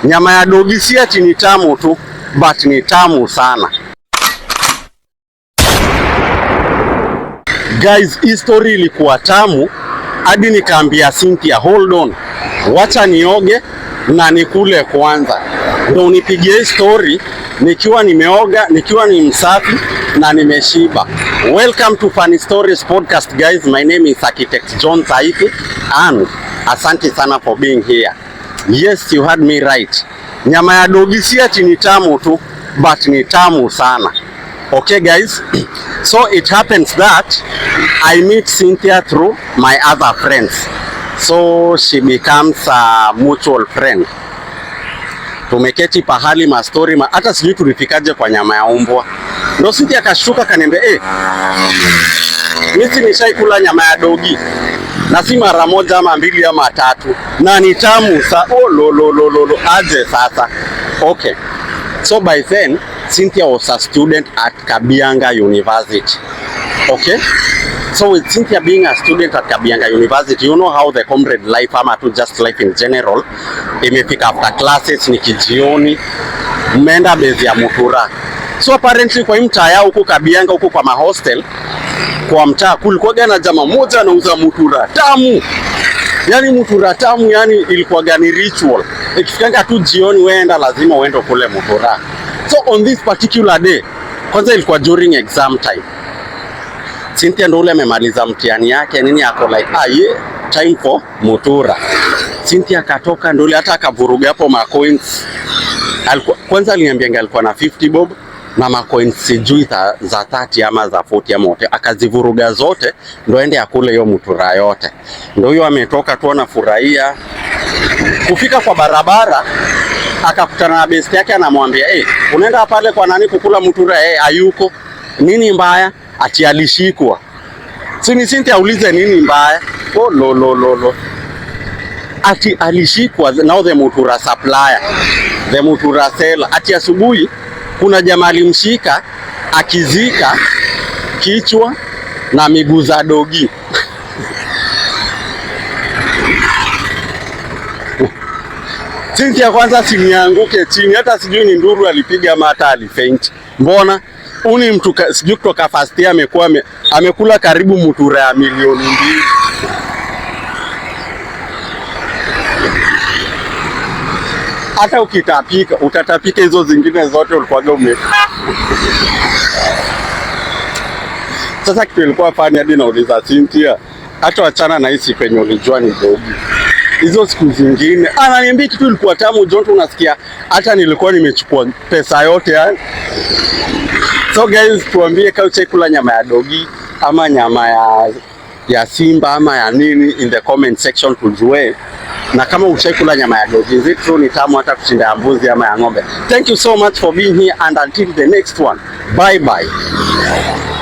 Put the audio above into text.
Nyama ya dogi si ati ni tamu tu, but ni tamu sana. Guys, history ilikuwa tamu hadi nikaambia Cynthia, hold on, wacha nioge na nikule kwanza ndio unipigie story nikiwa nimeoga, nikiwa ni msafi na nimeshiba. Welcome to Funny Stories podcast guys. My name is Architect John Saifi and asante sana for being here. Yes, you heard me right. Nyama ya dogi si ati ni tamu tu, but ni tamu sana. Okay guys, so it happens that I meet Cynthia through my other friends. So she becomes a mutual friend. Tumeketi pahali mastori hata sijui tulifikaje kwa nyama ya umbwa. Ndio Cynthia akashuka kaniambia, mimi nishaikula nyama ya dogi. Na si mara moja ama mbili ama tatu. Na ni tamu lo aje sasa. Okay. So by then Cynthia was a student at Kabianga University. Okay? So with Cynthia being a student at Kabianga University, you know how the comrade life ama to just life in general, imefika after classes ni kijioni, mmeenda base ya Mutura. So apparently kwa mtaa yao huko Kabianga huko kwa mahostel, kwa mtaa kulikuwa na jamaa moja anauza mutura tamu. Yani mutura tamu, yani ilikuwa gani ritual. Ikifika tu jioni weenda lazima uende kule mutura. So on this particular day, kwanza ilikuwa during exam time. Cynthia ndo ule amemaliza mtihani yake nini ako like time for mutura. Cynthia katoka ndo ule hata akavuruga hapo ma coins. Kwanza aliniambia alikuwa na 50 bob na ma coins sijui za 30 ama za 40 ama wote. Akazivuruga zote ndo ende akule hiyo mutura yote. Ndo hiyo ametoka tu anafurahia. Kufika kwa barabara akakutana na best yake anamwambia, unaenda pale kwa nani kukula mutura? Hayuko. Nini mbaya? Ati alishikwa. Sini Cynthia aulize nini mbaya? Lo. Ati alishikwa now the mutura supplier, the mutura seller. Ati asubuhi kuna jamaa alimshika akizika kichwa na miguu za dogi. Cynthia kwanza sinianguke chini, hata sijui ni nduru alipiga ama hata alifaint. Mbona uni mtu sijui kutoka first year amekula karibu mutura ya 2 milioni. Hata ukitapika utatapika hizo zingine zote ulikuwaga Sasa kitu ilikuwa fani hadi nauliza Cynthia, hata wachana na hisi penye ulijua ni dogi. Hizo siku zingine ananiambia kitu ilikuwa tamu John, unasikia hata nilikuwa nimechukua pesa yote yani. So guys, tuambie kama uchekula nyama ya dogi ama nyama ya simba ama ya nini in the comment section tujue. Na kama uchekula nyama ya dogi, is it true ni tamu hata kushinda ya mbuzi ama ya ng'ombe? Thank you so much for being here and until the next one. Bye bye.